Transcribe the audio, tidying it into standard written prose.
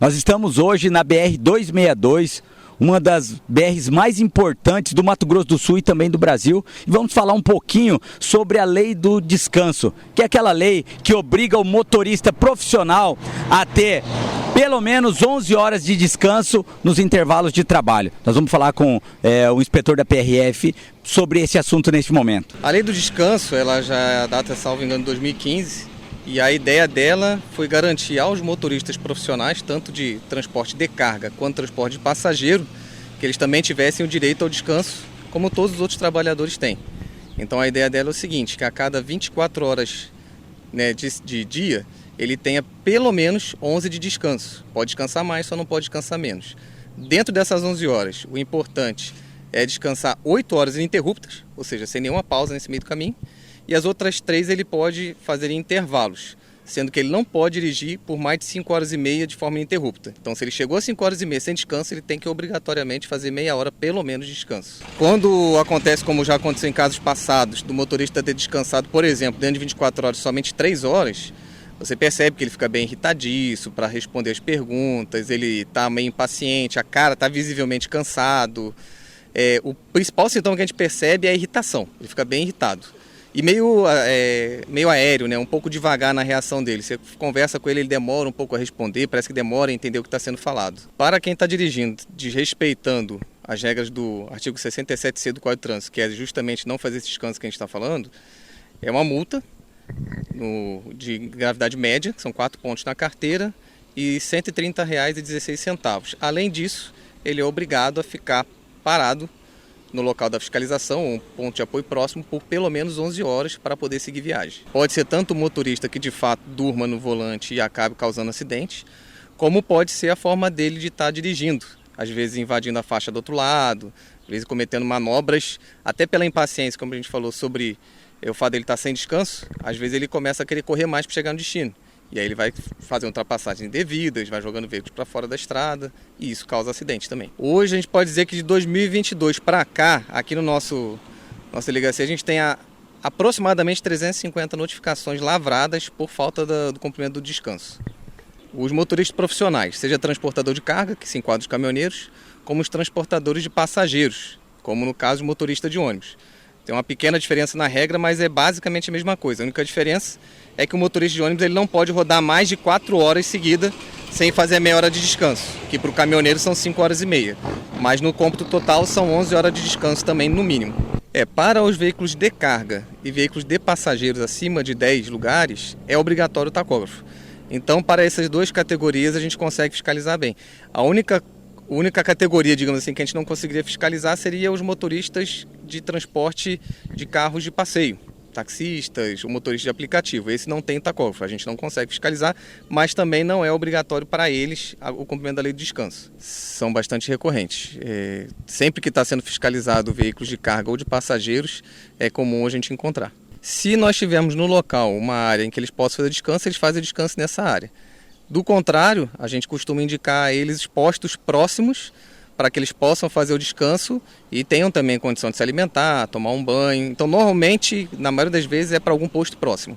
Nós estamos hoje na BR-262, uma das BRs mais importantes do Mato Grosso do Sul e também do Brasil. E vamos falar um pouquinho sobre a lei do descanso, que é aquela lei que obriga o motorista profissional a ter pelo menos 11 horas de descanso nos intervalos de trabalho. Nós vamos falar com o inspetor da PRF sobre esse assunto neste momento. A lei do descanso, ela já data, salvo engano, de 2015. E a ideia dela foi garantir aos motoristas profissionais, tanto de transporte de carga quanto transporte de passageiro, que eles também tivessem o direito ao descanso, como todos os outros trabalhadores têm. Então a ideia dela é o seguinte, que a cada 24 horas de dia, ele tenha pelo menos 11 de descanso. Pode descansar mais, só não pode descansar menos. Dentro dessas 11 horas, o importante é descansar 8 horas ininterruptas, ou seja, sem nenhuma pausa nesse meio do caminho, e as outras 3 ele pode fazer em intervalos, sendo que ele não pode dirigir por mais de 5 horas e meia de forma ininterrupta. Então, se ele chegou a 5 horas e meia sem descanso, ele tem que obrigatoriamente fazer meia hora pelo menos de descanso. Quando acontece, como já aconteceu em casos passados, do motorista ter descansado, por exemplo, dentro de 24 horas, somente 3 horas, você percebe que ele fica bem irritadiço para responder as perguntas, ele está meio impaciente, a cara está visivelmente cansado. O principal sintoma que a gente percebe é a irritação, ele fica bem irritado. E meio aéreo, né? Um pouco devagar na reação dele. Você conversa com ele, ele demora um pouco a responder, parece que demora a entender o que está sendo falado. Para quem está dirigindo, desrespeitando as regras do artigo 67C do Código de Trânsito, que é justamente não fazer esse descanso que a gente está falando, é uma multa de gravidade média, que são 4 pontos na carteira, e R$ 130,16. Além disso, ele é obrigado a ficar parado no local da fiscalização, um ponto de apoio próximo, por pelo menos 11 horas para poder seguir viagem. Pode ser tanto o motorista que de fato durma no volante e acabe causando acidentes, como pode ser a forma dele de estar dirigindo, às vezes invadindo a faixa do outro lado, às vezes cometendo manobras, até pela impaciência, como a gente falou sobre o fato dele estar sem descanso, às vezes ele começa a querer correr mais para chegar no destino. E aí ele vai fazer ultrapassagens indevidas, vai jogando veículos para fora da estrada e isso causa acidente também. Hoje a gente pode dizer que de 2022 para cá, aqui no nossa delegacia, a gente tem aproximadamente 350 notificações lavradas por falta do cumprimento do descanso. Os motoristas profissionais, seja transportador de carga, que se enquadra os caminhoneiros, como os transportadores de passageiros, como no caso o motorista de ônibus. Tem uma pequena diferença na regra, mas é basicamente a mesma coisa. A única diferença é que o motorista de ônibus ele não pode rodar mais de 4 horas seguidas sem fazer a meia hora de descanso, que para o caminhoneiro são 5 horas e meia. Mas no cômputo total são 11 horas de descanso também, no mínimo. Para os veículos de carga e veículos de passageiros acima de 10 lugares, é obrigatório o tacógrafo. Então, para essas duas categorias, a gente consegue fiscalizar bem. A única categoria, digamos assim, que a gente não conseguiria fiscalizar seria os motoristas de transporte de carros de passeio, taxistas, o motorista de aplicativo. Esse não tem tacógrafo, a gente não consegue fiscalizar, mas também não é obrigatório para eles o cumprimento da lei do descanso. São bastante recorrentes. Sempre que está sendo fiscalizado veículos de carga ou de passageiros, é comum a gente encontrar. Se nós tivermos no local uma área em que eles possam fazer descanso, eles fazem descanso nessa área. Do contrário, a gente costuma indicar a eles postos próximos para que eles possam fazer o descanso e tenham também condição de se alimentar, tomar um banho. Então, normalmente, na maioria das vezes, é para algum posto próximo.